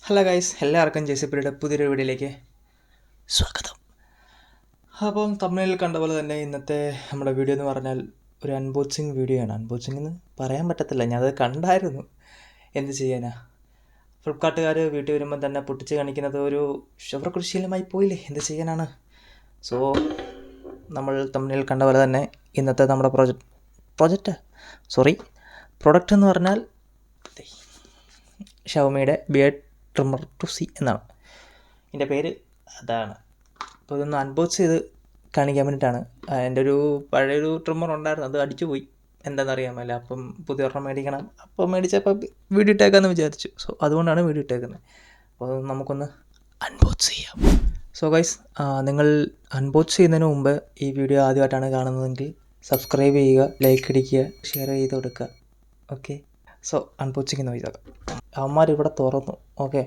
Hello guys, എല്ലാവർക്കും ജെസിപ്പിയുടെ പുതിയൊരു വീഡിയോയിലേക്ക് സ്വാഗതം. അപ്പം തമിഴിൽ കണ്ട പോലെ തന്നെ ഇന്നത്തെ നമ്മുടെ വീഡിയോ എന്ന് പറഞ്ഞാൽ ഒരു അൺബോക്സിങ് വീഡിയോ ആണ്. അൺബോക്സിങ് എന്ന് പറയാൻ പറ്റത്തില്ല, ഞാനത് കണ്ടായിരുന്നു. എന്ത് ചെയ്യാനാ, ഫ്ലിപ്കാർട്ടുകാർ വീട്ടിൽ വരുമ്പോൾ തന്നെ പൊട്ടിച്ച് കാണിക്കുന്നത് ഒരു ശവകൃശീലമായി പോയില്ലേ, എന്ത് ചെയ്യാനാണ്. സോ നമ്മൾ തമിഴിൽ കണ്ട പോലെ തന്നെ ഇന്നത്തെ നമ്മുടെ പ്രൊഡക്റ്റ് എന്ന് പറഞ്ഞാൽ ഷവമിയുടെ ബിയർഡ് ട്രിമ്മർ 2C എന്നാണ് ഇതിൻ്റെ പേര്. അതാണ് അപ്പോൾ ഇതൊന്ന് അൺബോക്സ് ചെയ്ത് കാണിക്കാൻ വേണ്ടിയിട്ടാണ്. എൻ്റെ ഒരു പഴയൊരു ട്രിമ്മർ ഉണ്ടായിരുന്നു, അത് അടിച്ചു പോയി, എന്താണെന്നറിയാൻ മേല. അപ്പം പുതിയ ഒരെണ്ണം മേടിക്കണം. അപ്പോൾ മേടിച്ചപ്പോൾ വീഡിയോ ഇട്ടേക്കാമെന്ന് വിചാരിച്ചു. സോ അതുകൊണ്ടാണ് വീഡിയോ ഇട്ടേക്കുന്നത്. അപ്പോൾ അത് നമുക്കൊന്ന് അൺബോക്സ് ചെയ്യാം. സോ ഗൈസ്, നിങ്ങൾ അൺബോക്സ് ചെയ്യുന്നതിന് മുമ്പ് ഈ വീഡിയോ ആദ്യമായിട്ടാണ് കാണുന്നതെങ്കിൽ സബ്സ്ക്രൈബ് ചെയ്യുക, ലൈക്ക് അടിക്കുക, ഷെയർ ചെയ്ത് കൊടുക്കുക. ഓക്കെ, സോ അൺബോക്സിങ് നോക്കിയാൽ അവന്മാർ ഇവിടെ തുറന്നു. ഓക്കെ,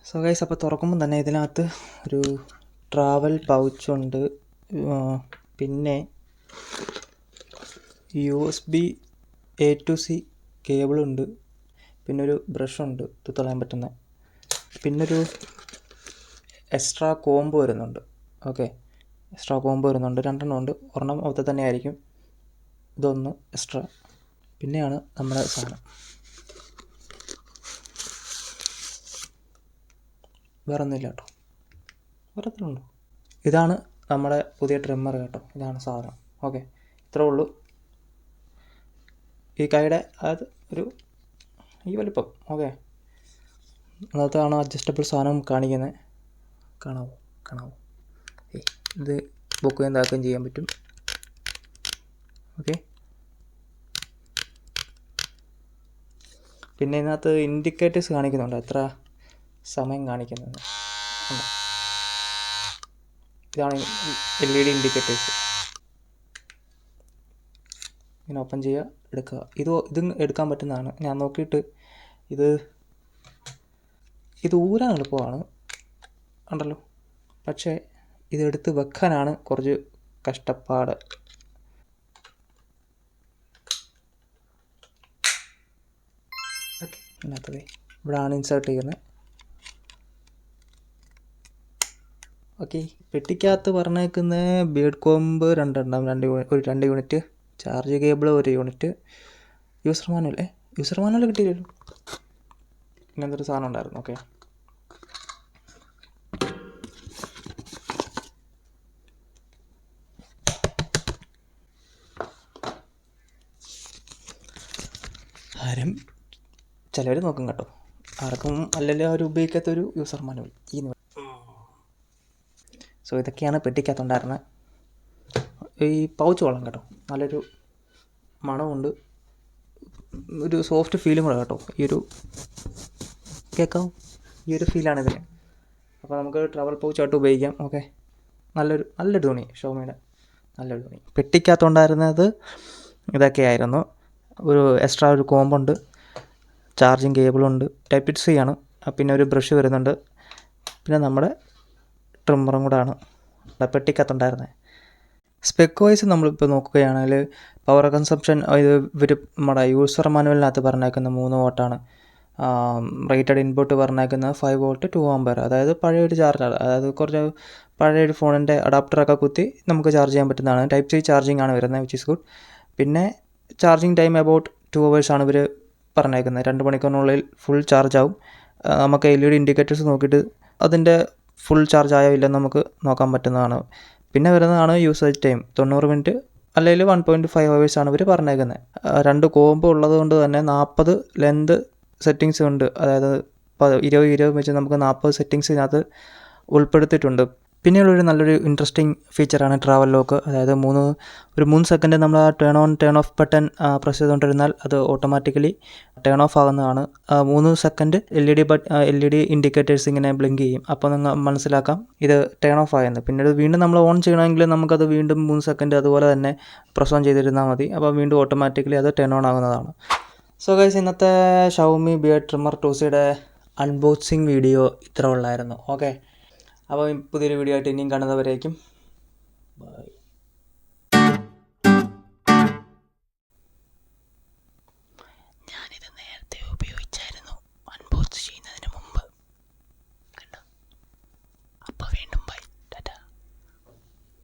സോ ഗൈസ്, അപ്പോൾ തുറക്കുമ്പോൾ തന്നെ ഇതിനകത്ത് ഒരു ട്രാവൽ പൗച്ചുണ്ട്, പിന്നെ USB A to C കേബിളുണ്ട്, പിന്നൊരു ബ്രഷുണ്ട് ഇത് കളയാൻ പറ്റുന്ന, പിന്നൊരു എക്സ്ട്രാ കോംബോ വരുന്നുണ്ട്. ഓക്കെ, എക്സ്ട്രാ കോംബോ വരുന്നുണ്ട്, രണ്ടെണ്ണം ഉണ്ട്, ഒരെണ്ണം അവിടെ തന്നെ ആയിരിക്കും, ഇതൊന്ന് എക്സ്ട്രാ. പിന്നെയാണ് നമ്മുടെ സാധനം, വേറെ ഒന്നുമില്ല കേട്ടോ, വേറെത്രയുണ്ടോ. ഇതാണ് നമ്മുടെ പുതിയ ട്രിമ്മർ കേട്ടോ, ഇതാണ് സാധനം. ഓക്കെ, ഇത്രേ ഉള്ളൂ. ഈ കൈയുടെ അത് ഒരു ഈ വലിപ്പം. ഓക്കെ, അതാണ് അഡ്ജസ്റ്റബിൾ സാധനം കാണിക്കുന്നത്. കാണാവോ ഇത് ബുക്കുകയും താക്കുകയും ചെയ്യാൻ പറ്റും. ഓക്കെ, പിന്നെ ഇതിനകത്ത് ഇൻഡിക്കേറ്റേഴ്സ് കാണിക്കുന്നുണ്ട്, എത്ര സമയം കാണിക്കുന്നത്. ഇതാണ് LED ഇൻഡിക്കേറ്റേഴ്സ്. ഇങ്ങനെ ഓപ്പൺ ചെയ്യുക, എടുക്കുക. ഇതും എടുക്കാൻ പറ്റുന്നതാണ്. ഞാൻ നോക്കിയിട്ട് ഇത് ഊരാൻ എളുപ്പമാണ് ഉണ്ടല്ലോ, പക്ഷേ ഇതെടുത്ത് വെക്കാനാണ് കുറച്ച് കഷ്ടപ്പാട്. ഓക്കെ, ഇതിനകത്തത് ഇവിടെയാണ് ഇൻസേർട്ട് ചെയ്യുന്നത്. ഓക്കെ, പെട്ടിക്കകത്ത് പറഞ്ഞേക്കുന്ന ബിയർഡ് കോംബ് രണ്ടെണ്ണം, രണ്ട് unit, charge cable 1 unit, user manual കിട്ടിയില്ലല്ലോ, ഇങ്ങനത്തെ സാധനം ഉണ്ടായിരുന്നു. ഓക്കെ, ആരും ചിലവർ നോക്കും കേട്ടോ, ആർക്കും അല്ലെങ്കിൽ അവർ ഉപയോഗിക്കാത്തൊരു യൂസർ മാനുവൽ. സോ ഇതൊക്കെയാണ് പെട്ടിക്കകത്തുണ്ടായിരുന്നത്. ഈ പൗച്ച് കൊള്ളാം കേട്ടോ, നല്ലൊരു മണമുണ്ട്, ഒരു സോഫ്റ്റ് ഫീലും കൂടെ കേട്ടോ. ഈ ഒരു ഫീലാണ് ഇതിന്. അപ്പോൾ നമുക്ക് ട്രാവൽ പൗച്ചായിട്ട് ഉപയോഗിക്കാം. ഓക്കെ, നല്ലൊരു തുണി, ഷോമിയുടെ നല്ലൊരു തുണി. പെട്ടിക്കകത്തുണ്ടായിരുന്നത് ഇതൊക്കെയായിരുന്നു. ഒരു എക്സ്ട്രാ ഒരു കോമ്പുണ്ട്, ചാർജിങ് കേബിളുണ്ട്, Type C ആണ്, പിന്നെ ഒരു ബ്രഷ് വരുന്നുണ്ട്, പിന്നെ നമ്മുടെ ട്രിമ്മറും കൂടെ ആണ് പെട്ടിക്കകത്തുണ്ടായിരുന്നത്. സ്പെക്ക് വൈസ് നമ്മളിപ്പോൾ നോക്കുകയാണെങ്കിൽ പവർ കൺസംപ്ഷൻ നമ്മുടെ യൂസർ മാനുവലിനകത്ത് പറഞ്ഞേക്കുന്ന 3 വാട്ടാണ്. റേറ്റഡ് ഇൻപുട്ട് പറഞ്ഞേക്കുന്നത് 5 വോൾട്ട് 2 ആമ്പയർ. അതായത് പഴയൊരു ചാർജർ, അതായത് കുറച്ച് പഴയൊരു ഫോണിൻ്റെ അഡാപ്റ്ററൊക്കെ കുത്തി നമുക്ക് ചാർജ് ചെയ്യാൻ പറ്റുന്നതാണ്. Type C ചാർജിങ് ആണ് വരുന്നത്, വിച്ച് ഈസ് ഗുഡ്. പിന്നെ ചാർജിങ് ടൈം അബൌട്ട് 2 hours ആണ് ഇവർ പറഞ്ഞേക്കുന്നത്. 2 മണിക്കൂറിനുള്ളിൽ ഫുൾ ചാർജ് ആവും. നമുക്ക് LED ഇൻഡിക്കേറ്റേഴ്സ് നോക്കിയിട്ട് അതിൻ്റെ ഫുൾ ചാർജ് ആയോ ഇല്ലെന്ന് നമുക്ക് നോക്കാൻ പറ്റുന്നതാണ്. പിന്നെ വരുന്നതാണ് യൂസേജ് ടൈം, 90 മിനിറ്റ് അല്ലെങ്കിൽ 1.5 hours ആണ് ഇവർ പറഞ്ഞേക്കുന്നത്. 2 കോംബോ ഉള്ളത് കൊണ്ട് തന്നെ 40 ലെന്ത് സെറ്റിങ്സ് ഉണ്ട്. അതായത് 20 വെച്ച് നമുക്ക് 40 സെറ്റിങ്സ് ഇതിനകത്ത് ഉൾപ്പെടുത്തിയിട്ടുണ്ട്. പിന്നെയുള്ളൊരു നല്ലൊരു ഇൻട്രസ്റ്റിംഗ് ഫീച്ചറാണ് ട്രാവൽ ലോക്ക്. അതായത് ഒരു 3 സെക്കൻഡ് നമ്മൾ ആ turn on turn off button press ചെയ്തുകൊണ്ടിരുന്നാൽ അത് ഓട്ടോമാറ്റിക്കലി ടേൺ ഓഫ് ആകുന്നതാണ്. 3 സെക്കൻഡ് LED ഇൻഡിക്കേറ്റേഴ്സ് ഇങ്ങനെ ബ്ലിങ്ക് ചെയ്യും. അപ്പോൾ നിങ്ങൾ മനസ്സിലാക്കാം ഇത് ടേൺ ഓഫ് ആയെന്ന്. പിന്നീട് വീണ്ടും നമ്മൾ ഓൺ ചെയ്യണമെങ്കിൽ നമുക്കത് വീണ്ടും 3 സെക്കൻഡ് അതുപോലെ തന്നെ പ്രസ് ഓൺ ചെയ്തിരുന്നാൽ മതി. അപ്പോൾ വീണ്ടും ഓട്ടോമാറ്റിക്കലി അത് ടേൺ ഓൺ ആകുന്നതാണ്. സോ ഗൈസ്, ഇന്നത്തെ ഷവമി ബിയർഡ് ട്രിമ്മർ 2Cയുടെ അൺബോക്സിങ് വീഡിയോ ഇത്ര ഉള്ളായിരുന്നു. ഓക്കെ, അപ്പോൾ പുതിയൊരു വീഡിയോ ആയിട്ട് ഇനിയും കാണുന്നവരേക്കും